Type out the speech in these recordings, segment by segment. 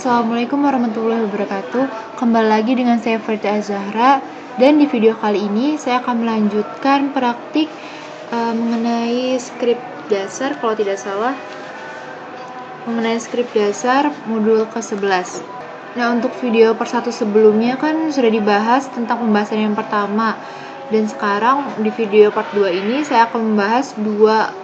Assalamualaikum warahmatullahi wabarakatuh. Kembali lagi dengan saya Firda Azahra. Dan di video kali ini saya akan melanjutkan praktik mengenai skrip dasar, kalau tidak salah, mengenai skrip dasar modul ke-11. Nah, untuk video per 1 sebelumnya kan sudah dibahas tentang pembahasan yang pertama. Dan sekarang di video part 2 ini saya akan membahas dua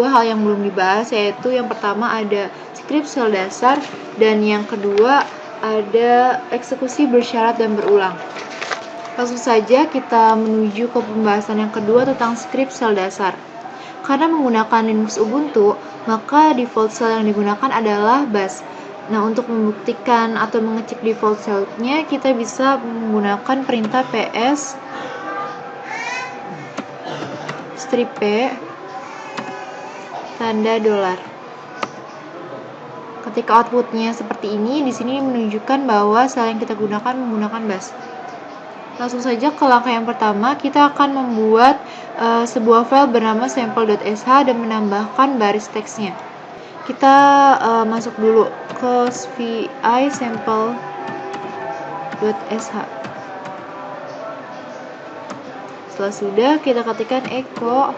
hal yang belum dibahas, yaitu yang pertama ada skrip sel dasar dan yang kedua ada eksekusi bersyarat dan berulang. Langsung saja kita menuju ke pembahasan yang kedua tentang skrip sel dasar. Karena menggunakan Linux Ubuntu, maka default cell yang digunakan adalah bash. Nah, untuk membuktikan atau mengecek default cell-nya, kita bisa menggunakan perintah ps strip p tanda $. Ketika outputnya seperti ini, di sini menunjukkan bahwa sel yang kita gunakan menggunakan bash. Langsung saja ke langkah yang pertama, kita akan membuat sebuah file bernama sample.sh dan menambahkan baris teksnya. Kita masuk dulu ke vi sample.sh. Setelah sudah, kita ketikkan echo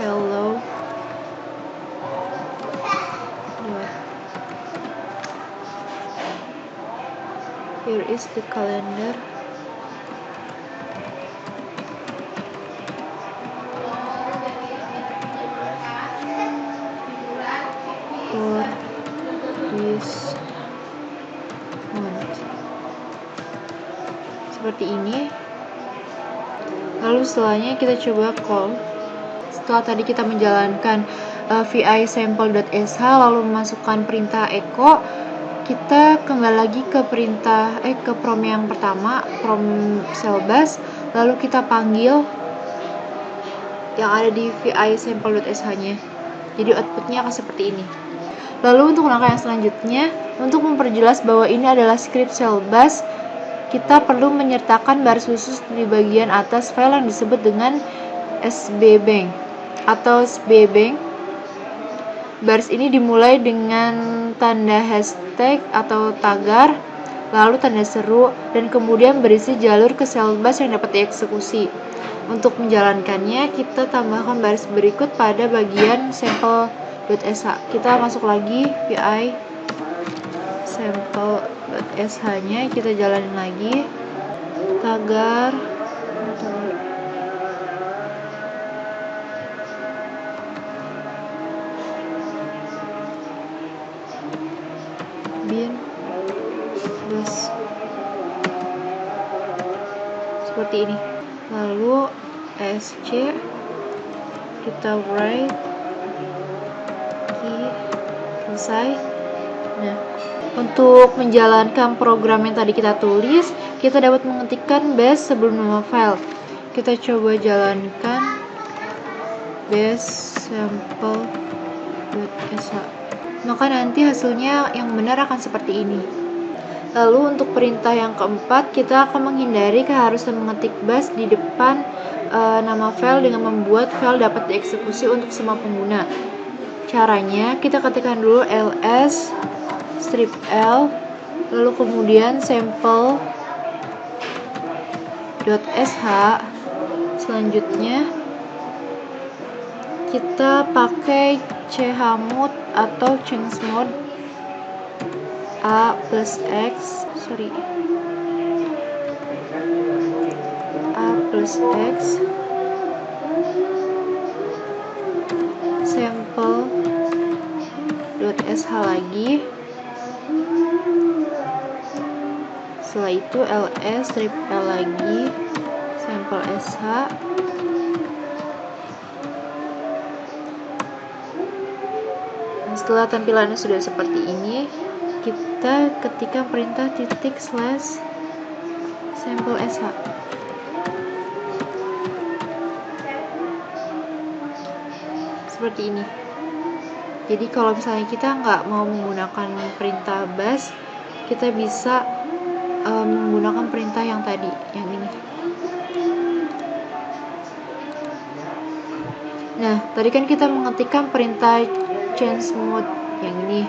hello. Here is the calendar. For this month. Seperti ini. Lalu setelahnya kita coba call. Setelah tadi kita menjalankan vi sample.sh lalu memasukkan perintah echo, kita kembali lagi ke perintah ke prom yang pertama, prom cell bash, lalu kita panggil yang ada di vi sample.sh-nya. Jadi outputnya akan seperti ini. Lalu untuk langkah yang selanjutnya, untuk memperjelas bahwa ini adalah script cell bash, kita perlu menyertakan baris khusus di bagian atas file yang disebut dengan sbbang atau sbbang. Baris ini dimulai dengan tanda hashtag atau tagar, lalu tanda seru, dan kemudian berisi jalur ke sel bash yang dapat dieksekusi. Untuk menjalankannya, kita tambahkan baris berikut pada bagian sample.sh. Kita masuk lagi vi sample.sh-nya, kita jalanin lagi tagar bin bash seperti ini. Lalu sc kita write key selesai. Nah, untuk menjalankan program yang tadi kita tulis, kita dapat mengetikkan bash sebelum nama file. Kita coba jalankan bash sample.sh. Maka nanti hasilnya yang benar akan seperti ini. Lalu untuk perintah yang keempat, kita akan menghindari keharusan mengetik bash di depan nama file dengan membuat file dapat dieksekusi untuk semua pengguna. Caranya, kita ketikkan dulu ls strip l, lalu kemudian sample.sh. Selanjutnya kita pakai chmod atau change mode a plus x sample.sh lagi. Setelah itu ls strip l lagi sampel sh. Setelah tampilannya sudah seperti ini, kita ketikkan perintah titik slash sampel sh. Seperti ini. Jadi kalau misalnya kita nggak mau menggunakan perintah bash, kita bisa menggunakan perintah yang tadi, yang ini. Nah, tadi kan kita mengetikkan perintah change mode yang ini.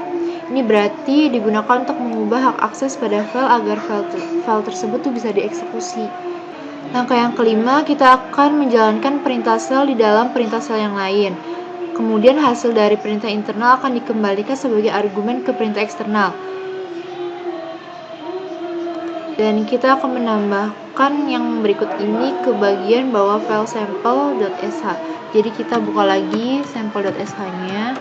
Ini berarti digunakan untuk mengubah hak akses pada file agar file tersebut tuh bisa dieksekusi. Langkah yang kelima, kita akan menjalankan perintah shell di dalam perintah shell yang lain. Kemudian hasil dari perintah internal akan dikembalikan sebagai argumen ke perintah eksternal. Dan kita akan menambahkan yang berikut ini ke bagian bawah file sample.sh. Jadi kita buka lagi sample.sh-nya.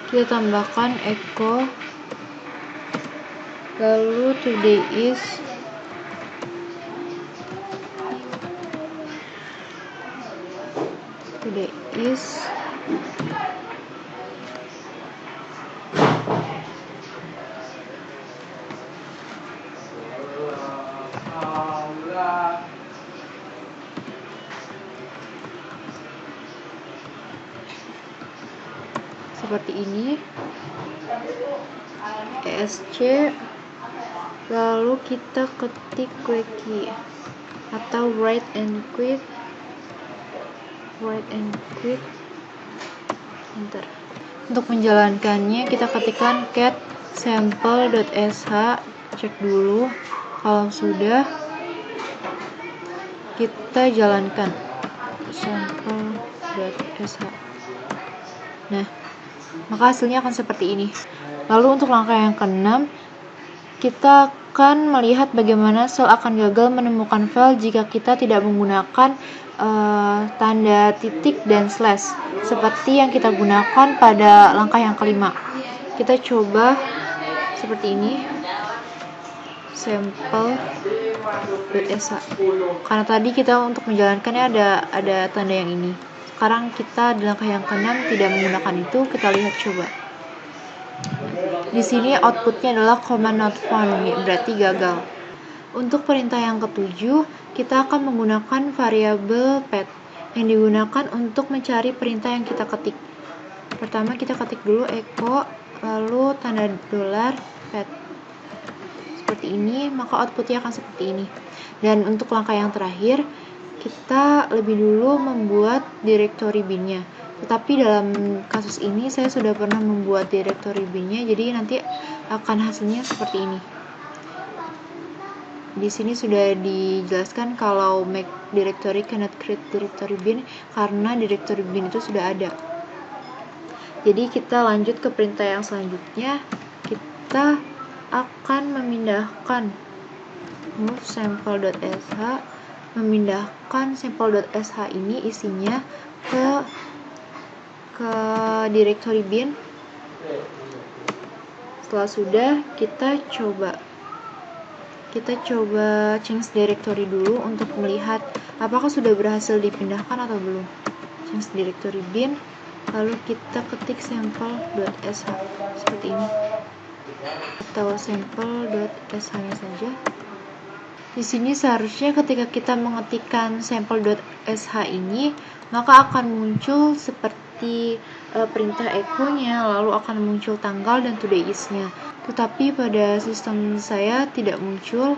Kita tambahkan echo, lalu today is seperti ini, esc, lalu kita ketik quickie atau write and quit, enter. Untuk menjalankannya kita ketikkan cat sample.sh, cek dulu. Kalau sudah, kita jalankan sample.sh. Nah, maka hasilnya akan seperti ini. Lalu untuk langkah yang keenam, kita akan melihat bagaimana shell akan gagal menemukan file jika kita tidak menggunakan tanda titik dan slash seperti yang kita gunakan pada langkah yang kelima. Kita coba seperti ini, sample.sh. Karena tadi kita untuk menjalankannya ada tanda yang ini. Sekarang kita di langkah yang keenam tidak menggunakan itu. Kita lihat coba. Di sini outputnya adalah command not found, berarti gagal. Untuk perintah yang ketujuh, kita akan menggunakan variabel path yang digunakan untuk mencari perintah yang kita ketik. Pertama kita ketik dulu echo, lalu tanda dolar path. Seperti ini, maka outputnya akan seperti ini. Dan untuk langkah yang terakhir, kita lebih dulu membuat directory bin-nya. Tetapi dalam kasus ini saya sudah pernah membuat directory bin-nya, jadi nanti akan hasilnya seperti ini. Di sini sudah dijelaskan kalau make directory cannot create directory bin karena directory bin itu sudah ada. Jadi kita lanjut ke perintah yang selanjutnya. Kita akan memindahkan move sample.sh, memindahkan sample.sh ini isinya ke directory bin. Setelah sudah, kita coba change directory dulu untuk melihat apakah sudah berhasil dipindahkan atau belum. Change directory bin, lalu kita ketik sample.sh seperti ini, atau sample.sh nya saja. Di sini seharusnya ketika kita mengetikkan sample.sh ini, maka akan muncul seperti perintah echo-nya, lalu akan muncul tanggal dan today is-nya. Tetapi pada sistem saya tidak muncul,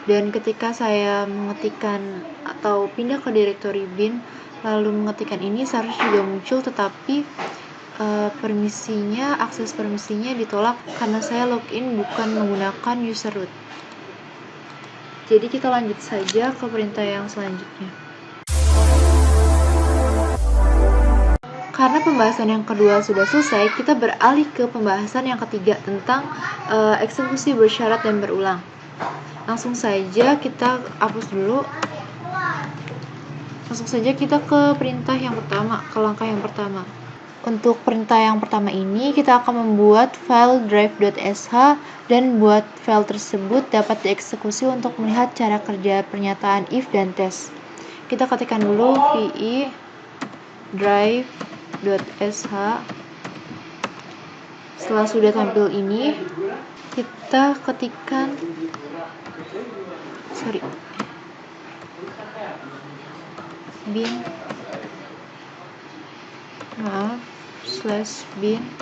dan ketika saya mengetikkan atau pindah ke directory bin lalu mengetikkan ini seharusnya juga muncul, tetapi akses permisinya ditolak karena saya login bukan menggunakan user root. Jadi kita lanjut saja ke perintah yang selanjutnya. Karena pembahasan yang kedua sudah selesai, kita beralih ke pembahasan yang ketiga tentang eksekusi bersyarat dan berulang. Langsung saja kita hapus dulu. Langsung saja kita ke perintah yang pertama, ke langkah yang pertama. Untuk perintah yang pertama ini, kita akan membuat file drive.sh dan buat file tersebut dapat dieksekusi untuk melihat cara kerja pernyataan if dan tes. Kita ketikkan dulu pi drive.sh. Setelah sudah tampil ini, kita ketikkan bin /bin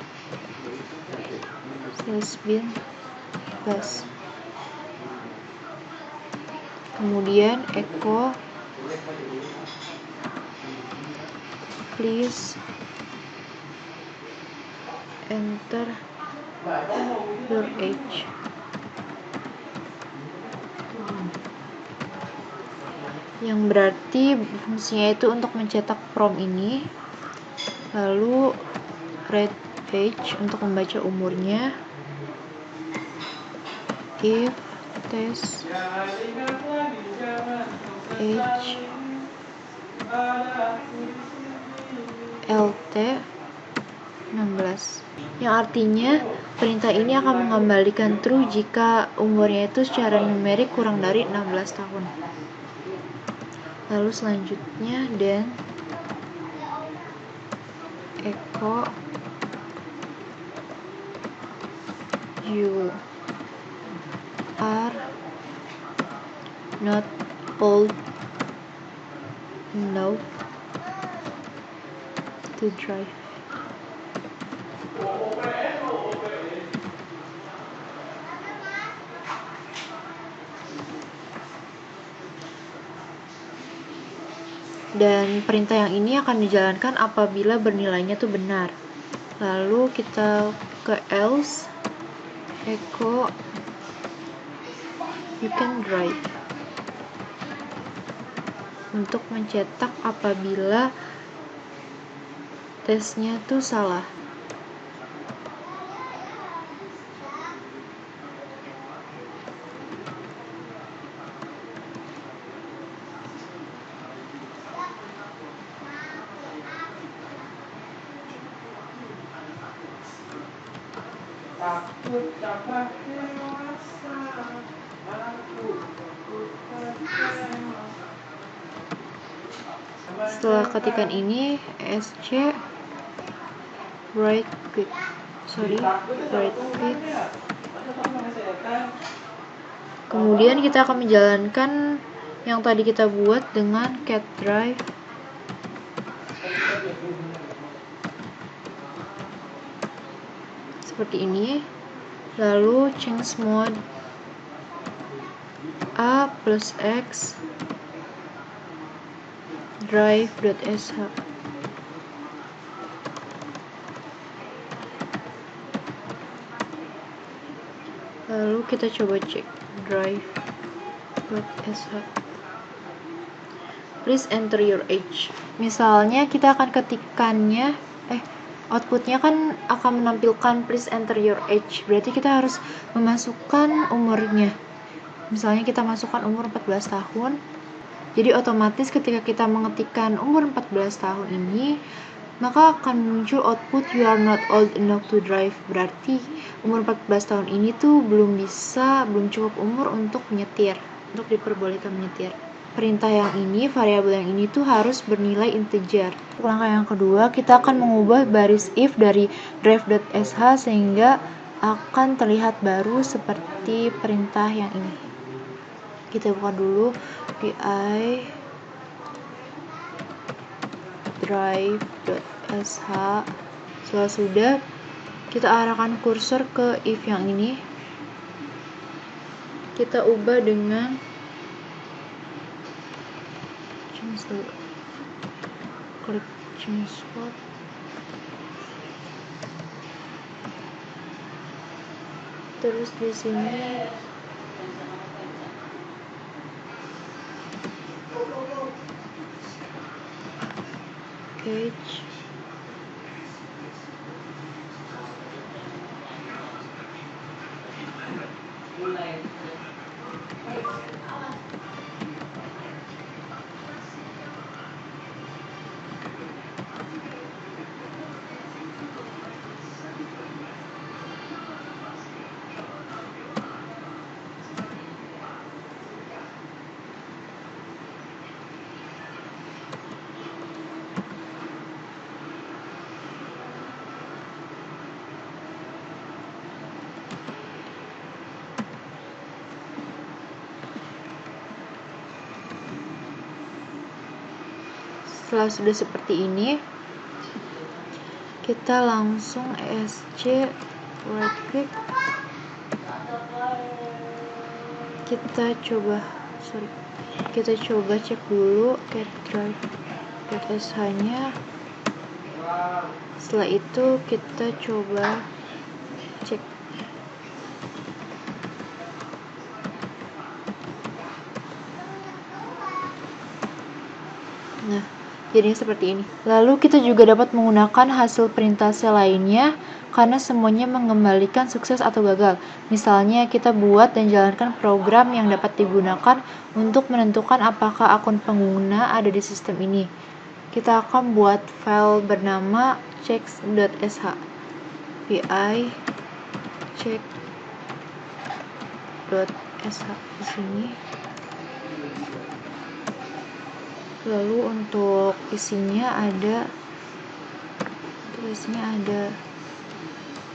plus. kemudian echo please enter your age. Yang berarti fungsinya itu untuk mencetak prompt ini, lalu read age untuk membaca umurnya, if test age lt 16, yang artinya perintah ini akan mengembalikan true jika umurnya itu secara numerik kurang dari 16 tahun. Lalu selanjutnya dan echo you are not old enough to drive. Dan perintah yang ini akan dijalankan apabila bernilainya itu benar. Lalu kita ke else, echo you can drive untuk mencetak apabila tesnya tuh salah. Setelah ketikan ini, ESC right click, kemudian kita akan menjalankan yang tadi kita buat dengan cat drive seperti ini, lalu change mode a plus x drive.sh. Lalu kita coba cek drive.sh. Please enter your age. Misalnya kita akan ketikannya, outputnya kan akan menampilkan please enter your age. Berarti kita harus memasukkan umurnya. Misalnya kita masukkan umur 14 tahun. Jadi otomatis ketika kita mengetikkan umur 14 tahun ini, maka akan muncul output you are not old enough to drive. Berarti umur 14 tahun ini tuh belum cukup umur untuk menyetir, untuk diperbolehkan menyetir. Perintah yang ini, variabel yang ini tuh harus bernilai integer. Langkah yang kedua, kita akan mengubah baris if dari drive.sh sehingga akan terlihat baru seperti perintah yang ini. Kita buka dulu pi drive.sh. Setelah sudah, kita arahkan kursor ke if yang ini. Kita ubah dengan klik change slot. Terus di sini age Setelah sudah seperti ini, kita langsung ESC right click, kita coba kita coba cek dulu cat drive.sh nya. Setelah itu kita coba cek. Nah, jadinya seperti ini. Lalu kita juga dapat menggunakan hasil perintase lainnya karena semuanya mengembalikan sukses atau gagal. Misalnya kita buat dan jalankan program yang dapat digunakan untuk menentukan apakah akun pengguna ada di sistem ini. Kita akan buat file bernama checks.sh. vi check.sh di sini. Lalu untuk isinya ada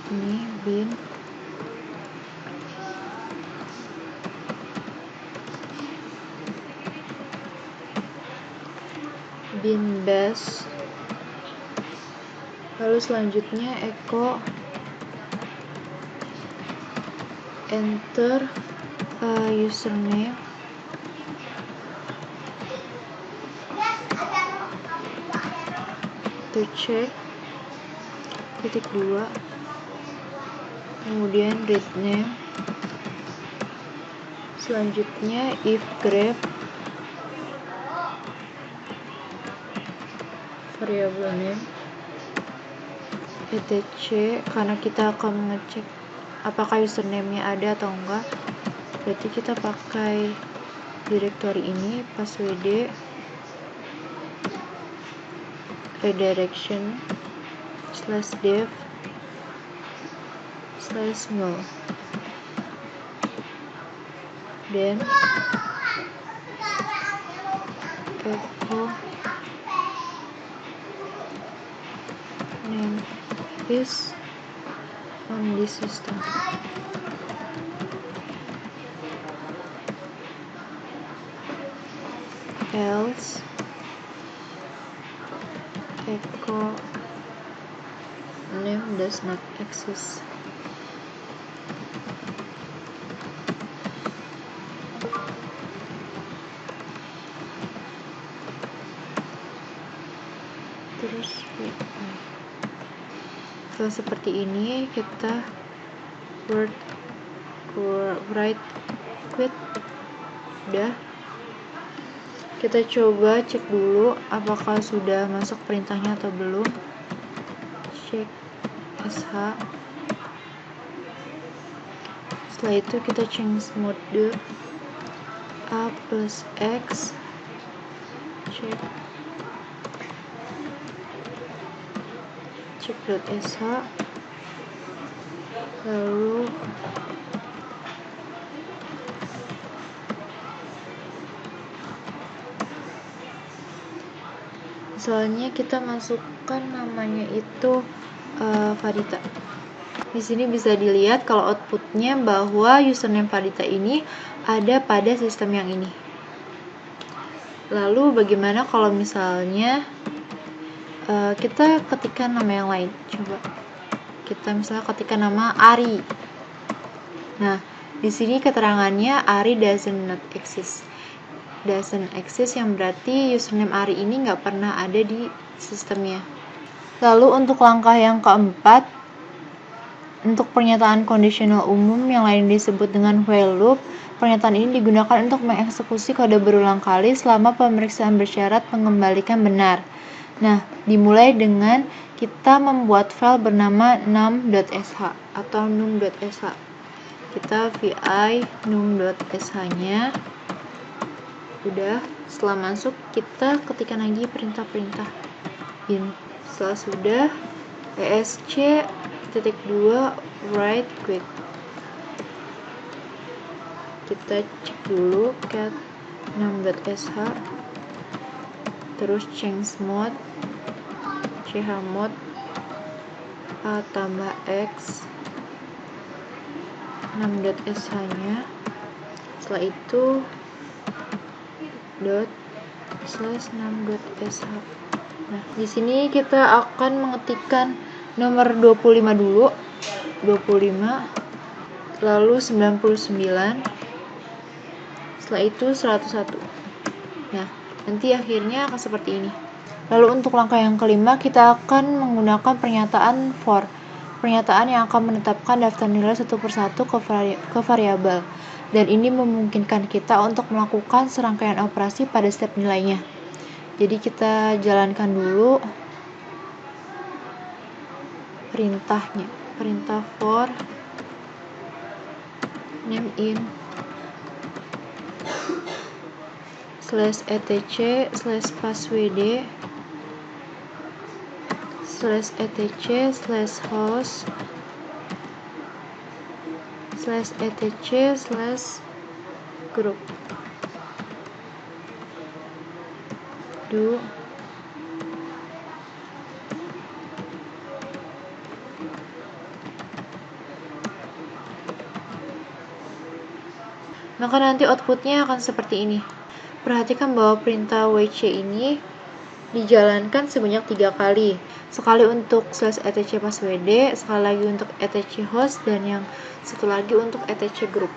ini bin bash. Lalu selanjutnya echo enter username to check (2), kemudian read name. Selanjutnya if grep variable name etc, karena kita akan mengecek apakah username-nya ada atau enggak, berarti kita pakai directory ini passwd redirection /dev /null, dan echo name is on this system. Else echo name does not exist. Terus setelah seperti ini kita write quit. Udah, kita coba cek dulu apakah sudah masuk perintahnya atau belum. Check sh. Setelah itu kita change mode a plus x, check.sh, lalu misalnya kita masukkan namanya itu Farita. Di sini bisa dilihat kalau outputnya bahwa username Farita ini ada pada sistem yang ini. Lalu bagaimana kalau misalnya kita ketikkan nama yang lain? Coba kita misalnya ketikkan nama Ari. Nah, di sini keterangannya Ari doesn't exist, yang berarti username Ari ini nggak pernah ada di sistemnya. Lalu untuk langkah yang keempat, untuk pernyataan kondisional umum yang lain disebut dengan while loop, pernyataan ini digunakan untuk mengeksekusi kode berulang kali selama pemeriksaan bersyarat mengembalikan benar. Nah, dimulai dengan kita membuat file bernama num.sh atau num.sh. Kita vi num.sh-nya. Udah, setelah masuk kita ketikkan lagi perintah-perintah bin. Setelah sudah, esc_2 write quit. Kita cek dulu cat num.sh, terus change mode chmod a tambah x num.sh-nya. Setelah itu ./num.sh. Nah, di sini kita akan mengetikkan nomor 25 dulu, 25, lalu 99, setelah itu 101. Nah, nanti akhirnya akan seperti ini. Lalu untuk langkah yang kelima, kita akan menggunakan pernyataan for. Pernyataan yang akan menetapkan daftar nilai satu persatu ke variabel. Dan ini memungkinkan kita untuk melakukan serangkaian operasi pada setiap nilainya. Jadi kita jalankan dulu perintahnya. Perintah for name in /etc /passwd /etc /host /etc /group do maka nanti outputnya akan seperti ini. Perhatikan bahwa perintah wc ini dijalankan sebanyak 3 kali. Sekali untuk /etc passwd, sekali lagi untuk etc host, dan yang satu lagi untuk etc group.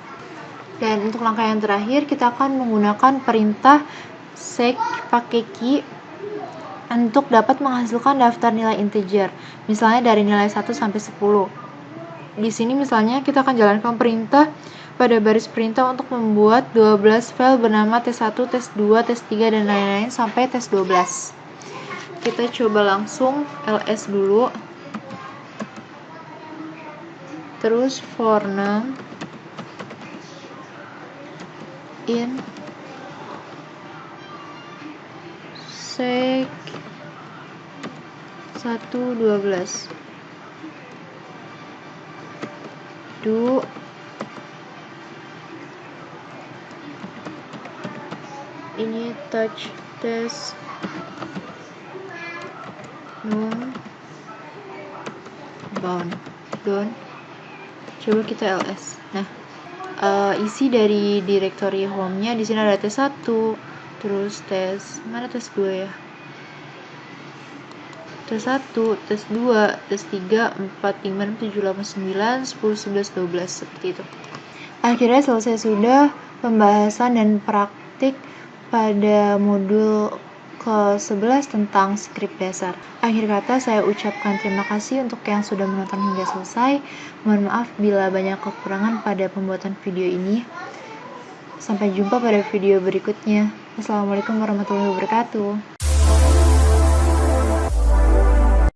Dan untuk langkah yang terakhir, kita akan menggunakan perintah seek pakai key untuk dapat menghasilkan daftar nilai integer, misalnya dari nilai 1 sampai 10. Di sini misalnya kita akan jalankan perintah pada baris perintah untuk membuat 12 file bernama tes1, tes2, tes3, dan lain-lain sampai tes12. Kita coba langsung ls dulu. Terus for num in seek 112 do ini touch test num bound done. Coba kita ls. Nah, isi dari directory home-nya di sini ada tes1, terus mana tes2 ya? tes1, tes2, tes3, 4, 5, 6, 7, 8, 9, 10, 11, 12 seperti itu. Akhirnya selesai sudah pembahasan dan praktik pada modul ke-11 tentang skrip dasar. Akhir kata saya ucapkan terima kasih untuk yang sudah menonton hingga selesai. Mohon maaf bila banyak kekurangan pada pembuatan video ini. Sampai jumpa pada video berikutnya. Wassalamualaikum warahmatullahi wabarakatuh.